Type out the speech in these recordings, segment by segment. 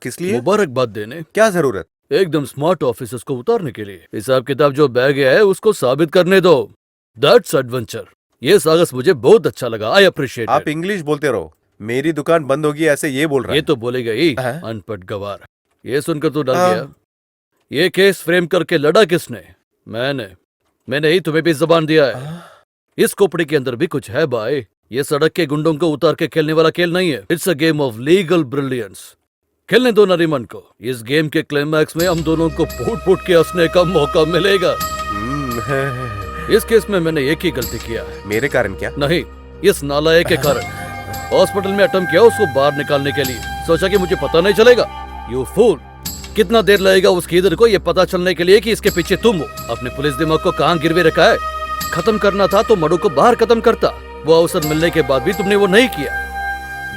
किस लिए? मुबारकबाद देने। क्या जरूरत? एकदम स्मार्ट ऑफिसर्स को उतारने के लिए। हिसाब किताब जो बह गया है उसको साबित करने दो। That's adventure. ये साहस मुझे बहुत अच्छा लगा। आई अप्रिशिएट आप इट। इंग्लिश बोलते रहो। मेरी दुकान बंद होगी ऐसे ये बोल रहा ये है। तो बोलेगा ही, हाँ? अनपढ़ गवार। ये सुनकर तू डर हाँ। गया। ये केस फ्रेम करके लड़ा किसने? मैंने ही तुम्हें भी जबान दिया है। इस खोपड़ी के अंदर भी कुछ है भाई। ये सड़क के गुंडों को उतार के खेलने वाला खेल नहीं है। It's a game of legal brilliance. खेलने दो नरीमन को। इस गेम के क्लाइमैक्स में हम दोनों को फूट फूट के हंसने का मौका मिलेगा। इस केस में मैंने एक ही गलती किया है। मेरे कारण क्या? नहीं, इस नालायक के कारण। हॉस्पिटल में अटेम्प्ट किया उसको बाहर निकालने के लिए। सोचा कि मुझे पता नहीं चलेगा। You fool. कितना देर लगेगा उस कीदर को ये पता चलने के लिए कि इसके पीछे तुम हो। अपने पुलिस दिमाग को कहां गिरवे रखा है। खत्म करना था तो मडू को बाहर खत्म करता। वो अवसर मिलने के बाद भी तुमने वो नहीं किया।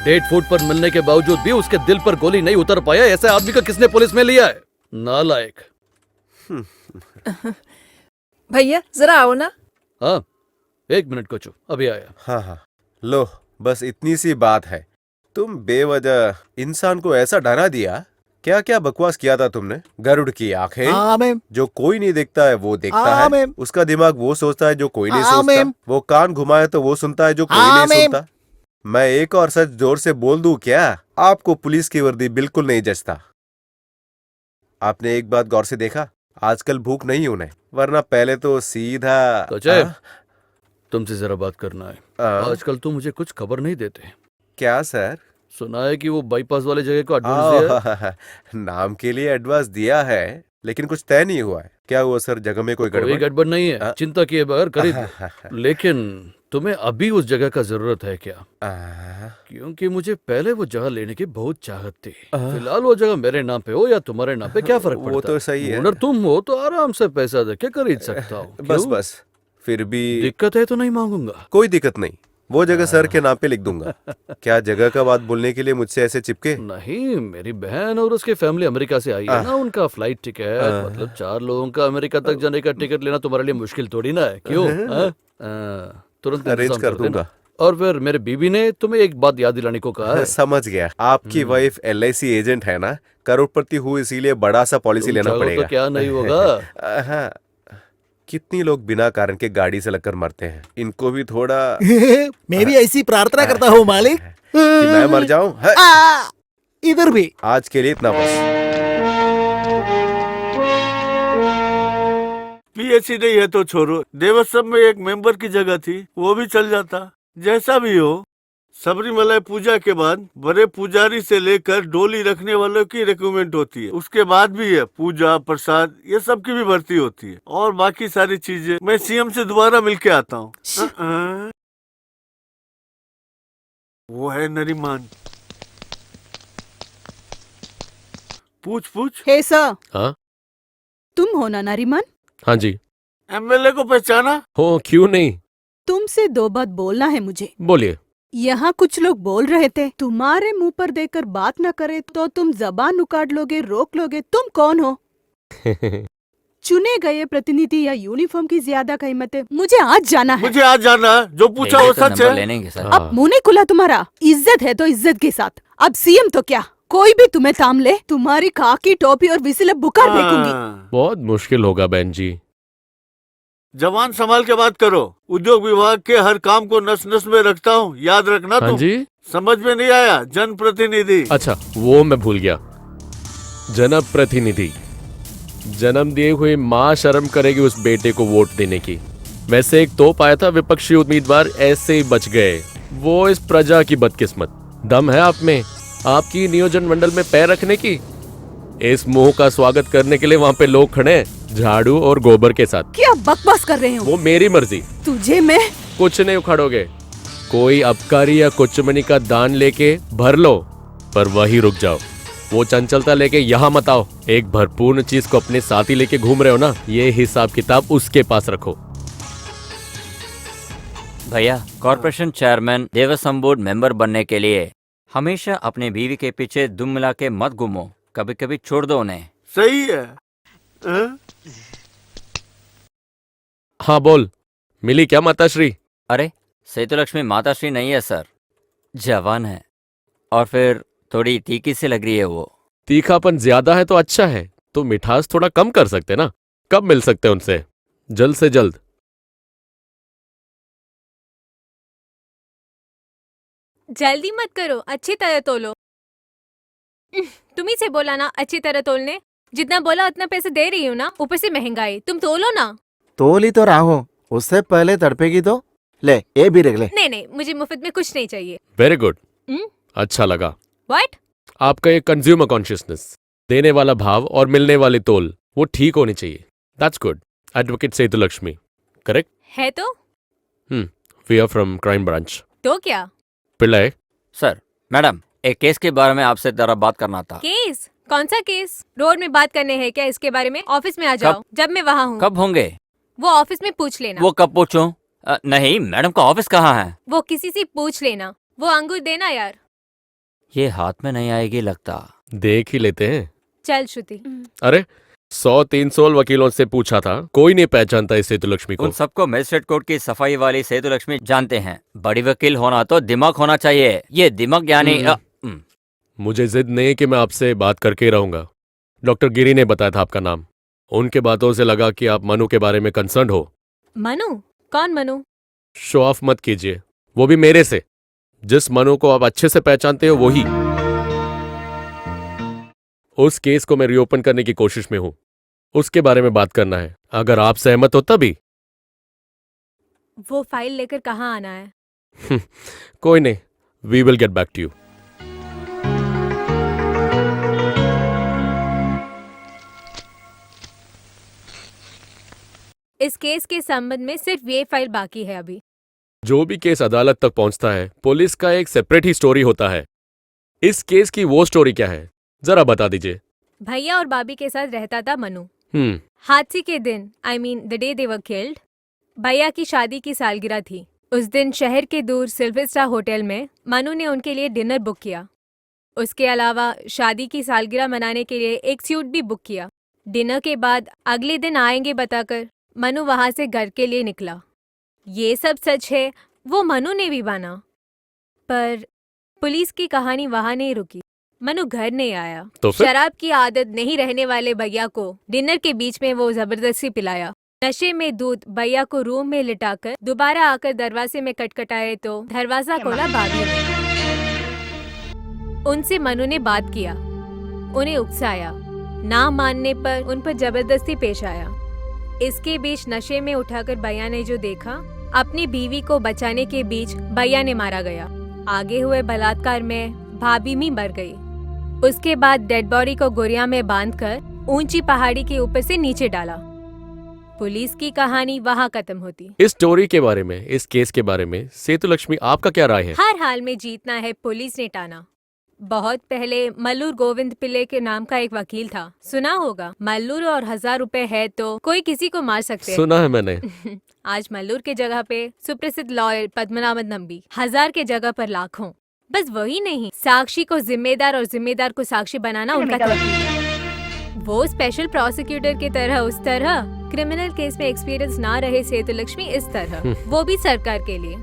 1.5 फुट पर मिलने के बावजूद भी उसके दिल पर गोली नहीं उतर पाया। ऐसे आदमी को किसने पुलिस में लिया है? नालायक। भैया जरा आओ ना। हाँ, 1 मिनट को चुप, अभी आया। हाँ हाँ, लो बस इतनी सी बात है। तुम बेवजह इंसान को ऐसा डरा दिया। क्या क्या बकवास किया था तुमने? गरुड़ की आंखें। हाँ मैम। जो कोई नहीं देखता है वो देखता हाँ, है। मैम। उसका दिमाग वो सोचता है जो कोई नहीं हाँ, सोचता। मैम। वो कान घुमाए तो वो सुनता है जो कोई हाँ, नहीं मैम। सुनता। मैं एक और सच जोर से बोल दूं क्या? आपको पुलिस की वर्दी बिल्कुल नहीं जचता। आपने एक बात गौर से देखा? आजकल भूख नहीं उन्हें, वरना पहले तो सीधा। तो चल, तुमसे जरा बात करना है। आ? आजकल तुम मुझे कुछ खबर नहीं देते। क्या सर? सुना है कि वो बाईपास वाले जगह को एडवांस दिया है। नाम के लिए एडवांस दिया है, लेकिन कुछ तय नहीं हुआ है। क्या हुआ सर? जगह में कोई कोई गड़बड़? गड़बड़ नहीं है, चिंता किए बगैर खरीद लो। लेकिन तुम्हें अभी उस जगह का जरूरत है क्या? क्योंकि मुझे पहले वो जगह लेने की बहुत चाहत थी। फिलहाल वो जगह मेरे नाम पे हो या तुम्हारे नाम पे क्या फर्क पड़ता है? वो तो सही है। ओनर तुम हो तो आराम से पैसा देके खरीद सकता हूँ। बस बस, फिर भी दिक्कत है तो नहीं मांगूंगा। कोई दिक्कत नहीं, वो जगह सर के नाम पे लिख दूंगा। क्या जगह का बात बोलने के लिए मुझसे ऐसे चिपके? नहीं, मेरी बहन और उसकी फैमिली अमेरिका से आई है ना। उनका फ्लाइट टिकट, मतलब 4 लोगों का अमेरिका तक जाने का टिकट लेना तुम्हारे लिए मुश्किल थोड़ी ना है। क्यों? तुरंत अरेंज इंतजाम कर देना। दूंगा। और फिर मेरे बीबी ने तुम्हें एक बात याद दिलाने को कहा है। समझ गया। आपकी वाइफ LIC एजेंट है ना, करोड़पति हुई, इसीलिए बड़ा सा पॉलिसी तुम लेना चाहो पड़ेगा। तो क्या नहीं होगा। हाँ। कितनी लोग बिना कारण के गाड़ी से लगकर मरते हैं। इनको भी थोड़ा मैं भी ऐसी प्रार्थना करता हूँ मालिक कि मैं मर जाऊं। इधर भी। आज के लिए इतना बस। PHC नहीं है तो छोड़ो, देवस्थम में एक मेंबर की जगह थी, वो भी चल जाता। जैसा भी हो, सबरीमलई पूजा के बाद बड़े पुजारी से लेकर डोली रखने वालों की रिक्रूटमेंट होती है। उसके बाद भी है पूजा प्रसाद, ये सब की भी भर्ती होती है। और बाकी सारी चीजें मैं CM से दोबारा मिलके आता हूँ। वो है नरीमान। पूछ। हे सर। हाँ तुम हो ना नरीमन? हाँ जी। MLA को पहचाना? हो, क्यों नहीं, तुमसे 2 बात बोलना है मुझे। बोलिए। यहाँ कुछ लोग बोल रहे थे तुम्हारे मुंह पर देकर बात न करे तो तुम जबान उकाड़ लोगे, रोक लोगे। तुम कौन हो? चुने गए प्रतिनिधि या यूनिफॉर्म की ज्यादा कीमत है? मुझे आज जाना है। मुझे आज जाना है। जो पूछा वो सच है। लेनेंगे सर। अब मुंह नहीं खुला तुम्हारा। इज्जत है तो इज्जत के साथ। अब CM तो क्या, कोई भी तुम्हें थाम ले, तुम्हारी खाकी टोपी और विसिल बुखार फेंकूंगी। बहुत मुश्किल होगा बहन जी। जवान संभाल के बात करो। उद्योग विभाग के हर काम को नस नस में रखता हूँ, याद रखना। हाँ तुम जी। समझ में नहीं आया? जनप्रतिनिधि। अच्छा, वो मैं भूल गया। जनप प्रतिनिधि। जन्म दिए हुए माँ शर्म करेगी उस बेटे को वोट देने की। वैसे एक तोप आया था, विपक्षी उम्मीदवार ऐसे ही बच गए। वो इस प्रजा की बदकिस्मत। दम है आप में, आपकी नियोजन मंडल में पैर रखने की? इस मुंह का स्वागत करने के लिए वहाँ पे लोग खड़े हैं, झाड़ू और गोबर के साथ। क्या बकवास कर रहे हो? वो मेरी मर्जी। तुझे मैं कुछ नहीं उखाड़ोगे। कोई अबकारी या कुचमनी का दान लेके भर लो, पर वही रुक जाओ। वो चंचलता लेके यहाँ मत आओ। एक भरपूर चीज को अपने साथ ही लेके घूम रहे हो ना, ये हिसाब किताब उसके पास रखो। भैया, कॉर्पोरेशन चेयरमैन देवस्थम बोर्ड मेंबर बनने के लिए हमेशा अपनी बीवी के पीछे दुम मिला के मत घूमो। कभी कभी छोड़ दो उन्हें। सही है। हाँ बोल, मिली क्या माताश्री? अरे, सेतुलक्ष्मी माताश्री नहीं है सर, जवान है। और फिर थोड़ी तीखी सी लग रही है वो। तीखापन ज्यादा है तो अच्छा है, तो मिठास थोड़ा कम कर सकते ना। कब मिल सकते हैं उनसे? जल्द से जल्द। जल्दी मत करो, अच्छी तरह तोलो। तुम्ही से बोला ना अच्छी तरह तोलने। जितना बोला उतना पैसे दे रही हूँ ना, ऊपर से महंगाई। तुम तोलो ना। तोल ही तो रहा हूँ, उससे पहले तड़पेगी तो ले ये भी रख ले। नहीं नहीं, मुझे मुफ्त में कुछ नहीं चाहिए। वेरी गुड, हम्म? अच्छा लगा। व्हाट? आपका ये कंज्यूमर कॉन्शियसनेस, देने वाला भाव और मिलने वाली तोल, वो ठीक होनी चाहिए। That's good. Advocate Sethulakshmi, correct? है तो? We are from crime branch. तो क्या पिल्लाई, सर, मैडम, एक केस के बारे में आपसे जरा बात करना था। केस? कौन सा केस? रोड में बात करने हैं क्या इसके बारे में? ऑफिस में आ जाओ जब मैं वहाँ हूँ। कब होंगे? वो ऑफिस में पूछ लेना। वो कब पूछूं? नहीं, मैडम का ऑफिस कहाँ है? वो किसी से पूछ लेना। वो अंगूर देना यार। ये हाथ में नहीं आएगी लगता। देख ही लेते हैं। चल श्रुति। अरे 100-300 वकीलों से पूछा था, कोई नहीं पहचानता इस सेतुलक्ष्मी को। उन सबको मजिस्ट्रेट कोर्ट की सफाई वाली सेतुलक्ष्मी जानते हैं। बड़ी वकील होना तो दिमाग होना चाहिए। ये दिमाग यानी मुझे जिद नहीं कि मैं आपसे बात करके ही रहूंगा। डॉक्टर गिरी ने बताया था आपका नाम। उनके बातों से लगा कि आप मनु के बारे में कंसर्न हो। मनु? कौन मनु? शो ऑफ मत कीजिए, वो भी मेरे से। जिस मनु को आप अच्छे से पहचानते हो वही। उस केस को मैं रीओपन करने की कोशिश में हूं, उसके बारे में बात करना है। अगर आप सहमत हो तभी। वो फाइल लेकर कहाँ आना है? कोई नहीं, we will get back to you. इस केस के संबंध में सिर्फ ये फाइल बाकी है अभी। जो भी केस अदालत तक पहुंचता है, पुलिस का एक सेपरेट ही स्टोरी होता है। इस केस की वो स्टोरी क्या है, जरा बता दीजिए। भैया और भाभी के साथ रहता था मनु। हम्म, हादसे के दिन, I mean the day they were killed, भैया की शादी की सालगिरह थी। उस दिन शहर के दूर सिल्वर स्टार होटल में मनु ने उनके लिए डिनर बुक किया। उसके अलावा शादी की सालगिरह मनाने के लिए एक सूट भी बुक किया। डिनर के बाद अगले दिन आएंगे बताकर मनु वहां से घर के लिए निकला। ये सब सच है, वो मनु ने भी माना। पर पुलिस की कहानी वहां नहीं रुकी। मनु घर नहीं आया तो फिर? शराब की आदत नहीं रहने वाले भैया को डिनर के बीच में वो जबरदस्ती पिलाया। नशे में दूध भैया को रूम में लिटाकर दोबारा आकर दरवाजे में कटकटाए तो दरवाजा खोला भाभी ने। उनसे मनु ने बात किया, उन्हें उकसाया। ना मानने पर उन पर जबरदस्ती पेश आया। इसके बीच नशे में उठाकर भैया ने जो देखा, अपनी बीवी को बचाने के बीच भैया ने मारा गया। आगे हुए बलात्कार में भाभी भी मर गई। उसके बाद डेड बॉडी को गोरिया में बांधकर ऊंची पहाड़ी के ऊपर से नीचे डाला। पुलिस की कहानी वहाँ खत्म होती। इस स्टोरी के बारे में, इस केस के बारे में सेतुलक्ष्मी आपका क्या राय है? हर हाल में जीतना है, पुलिस ने टाना। बहुत पहले मल्लूर गोविंद पिल्ले के नाम का एक वकील था, सुना होगा। मल्लूर और 1000 रुपए है तो कोई किसी को मार सकते हैं। सुना है मैंने। आज मल्लूर के जगह पे सुप्रसिद्ध लॉयर पद्मनाभन नंबी। 1000 के जगह पर लाखों। बस वही नहीं, साक्षी को जिम्मेदार और जिम्मेदार को साक्षी बनाना उनका तरकीब है। वो स्पेशल प्रोसिक्यूटर की तरह उस तरह, क्रिमिनल केस में एक्सपीरियंस ना रहे सेतुलक्ष्मी इस तरह, वो भी सरकार के लिए।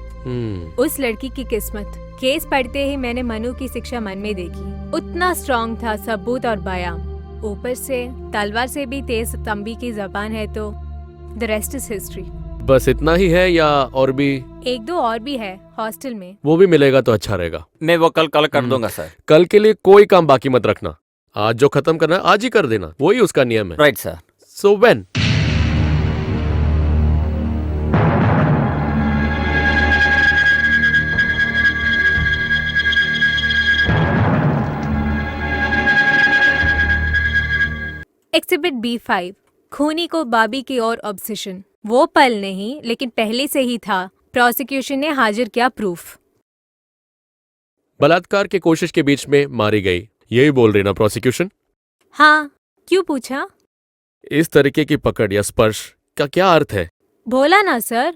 उस लड़की की किस्मत। केस पढ़ते ही मैंने मनु की शिक्षा मन में देखी। उतना स्ट्रॉन्ग था सबूत और बयान। ऊपर से तलवार से भी तेज तंबी की जबान है तो द रेस्ट इज हिस्ट्री। बस इतना ही है या और भी? एक दो और भी है हॉस्टल में। वो भी मिलेगा तो अच्छा रहेगा। मैं वो कल कर दूंगा सर। कल के लिए कोई काम बाकी मत रखना। आज जो खत्म करना है आज ही कर देना, वही उसका नियम है। Right sir. So when? Exhibit B5, खूनी को बाबी की ओर ऑब्सेशन। वो पल नहीं, लेकिन पहले से ही था। प्रोसिक्यूशन ने हाजिर किया प्रूफ। बलात्कार की कोशिश के बीच में मारी गई, यही बोल रही ना प्रोसिक्यूशन? हाँ, क्यों पूछा? इस तरीके की पकड़ या स्पर्श का क्या अर्थ है? बोला ना सर,